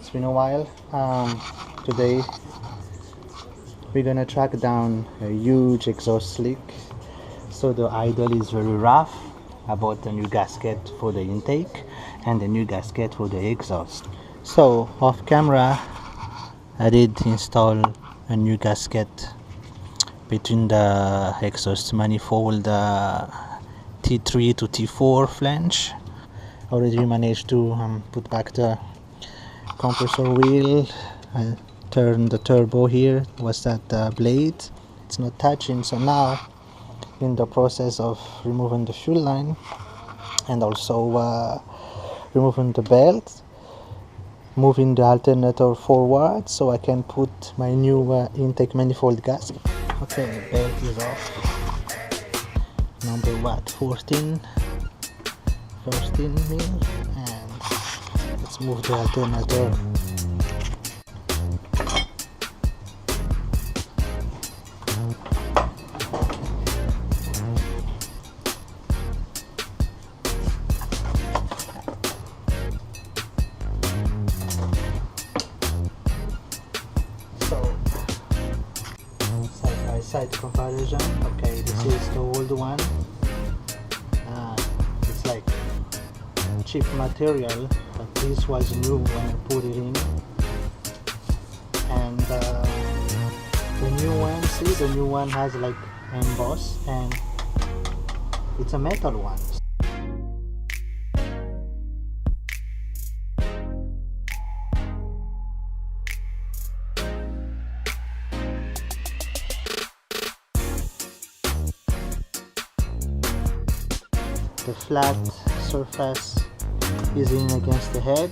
it's been a while. Today we're gonna track down a huge exhaust leak. So the idle is very rough. I bought a new gasket for the intake and a new gasket for the exhaust. So off camera I did install a new gasket between the exhaust manifold T3 to T4 flange. Already managed to put back the compressor wheel. I turned the turbo here. Was that blade? It's not touching, so now in the process of removing the fuel line and also removing the belt, moving the alternator forward so I can put my new intake manifold gasket. Okay, the belt is off. Number what? 14 mil, and let's move the alternator. Side comparison. Okay, this is the old one. It's like cheap material, but this was new when I put it in. And the new one, see, the new one has like emboss, and it's a metal one. The flat surface is in against the head,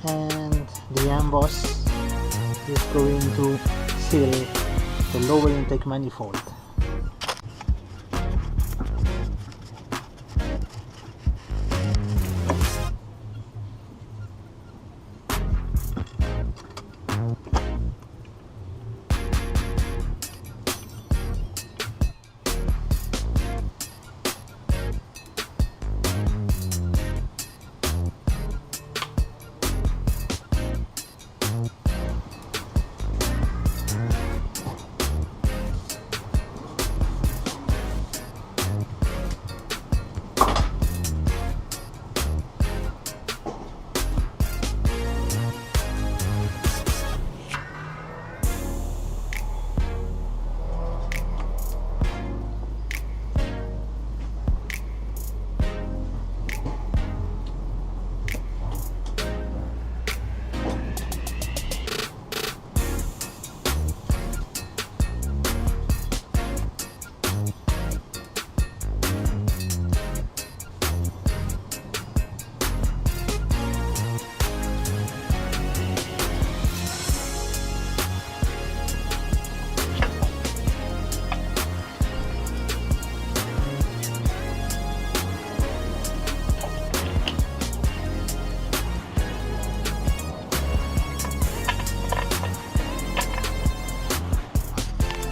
and the emboss is going to seal the lower intake manifold.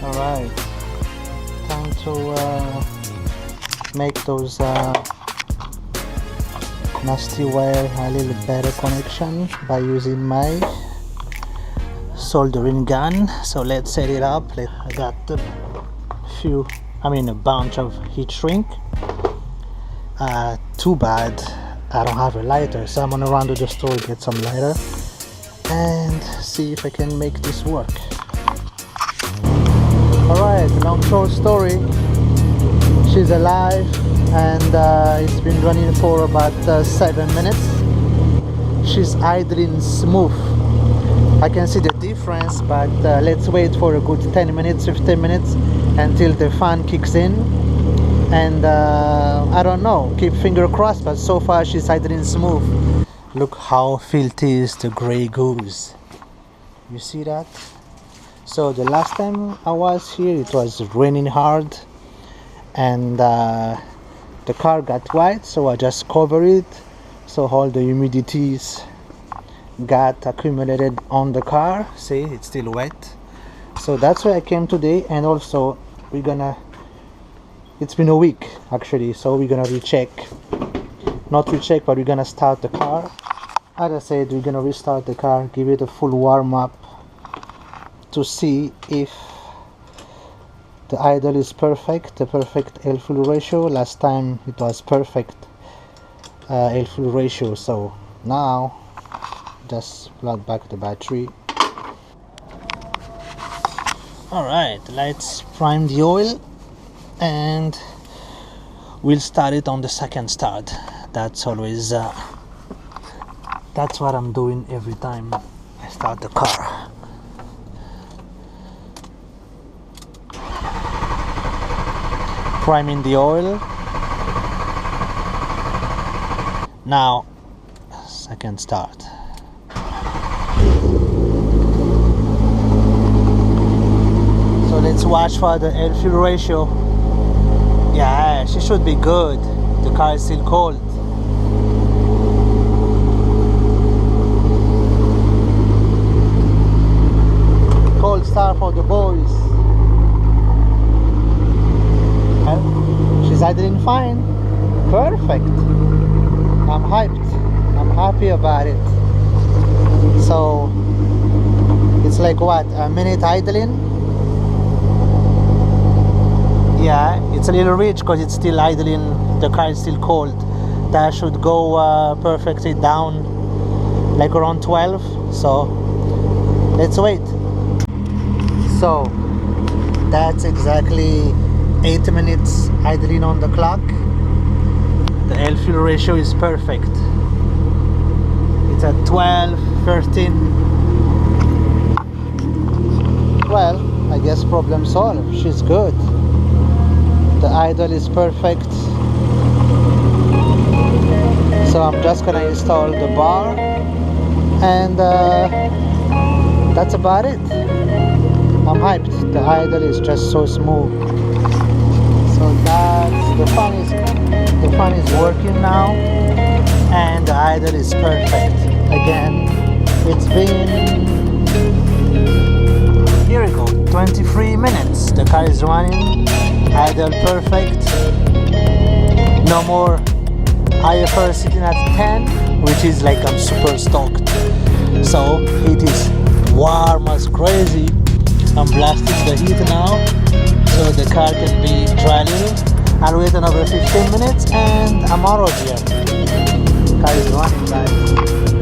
Alright, time to make those nasty wire a little better connection by using my soldering gun. So let's set it up. I got a bunch of heat shrink. Too bad I don't have a lighter, so I'm gonna run to the store, get some lighter and see if I can make this work. Alright, long short story, she's alive, and it's been running for about 7 minutes. She's idling smooth. I can see the difference, but let's wait for a good 10 minutes, 15 minutes until the fan kicks in. And I don't know, keep finger crossed, but so far she's idling smooth. Look how filthy is the Grey Goose. You see that? So the last time I was here it was raining hard, and the car got wet, so I just covered it so all the humidities got accumulated on the car. See, it's still wet. So that's why I came today. And also it's been a week actually, so we're gonna recheck, not recheck, but we're gonna start the car As I said, we're gonna restart the car, give it a full warm up to see if the idle is perfect, the perfect air fuel ratio. Last time it was perfect air fuel ratio, so now just plug back the battery. Alright, let's prime the oil and we'll start it on the second start. That's always that's what I'm doing every time I start the car. Priming the oil. Now, second start. So let's watch for the air fuel ratio. Yeah, she should be good. The car is still cold. Cold start for the boys. She's idling fine. Perfect. I'm hyped. I'm happy about it. So it's like what, a minute idling? Yeah, it's a little rich because it's still idling. The car is still cold. That should go perfectly down like around 12. So let's wait. So that's exactly 8 minutes idling on the clock. The air fuel ratio is perfect. It's at 12, 13. Well, I guess problem solved. She's good. The idle is perfect. So I'm just gonna install the bar and that's about it. I'm hyped. The idle is just so smooth. So that's the fan is working now and the idle is perfect. Again, it's been, here we go, 23 minutes. The car is running, idle perfect. No more IFR sitting at 10, which is like I'm super stoked. So it is warm as crazy. I'm blasting the heat now so the car can be dry a little. I'll wait another 15 minutes and I'm out of here. Car is running, guys.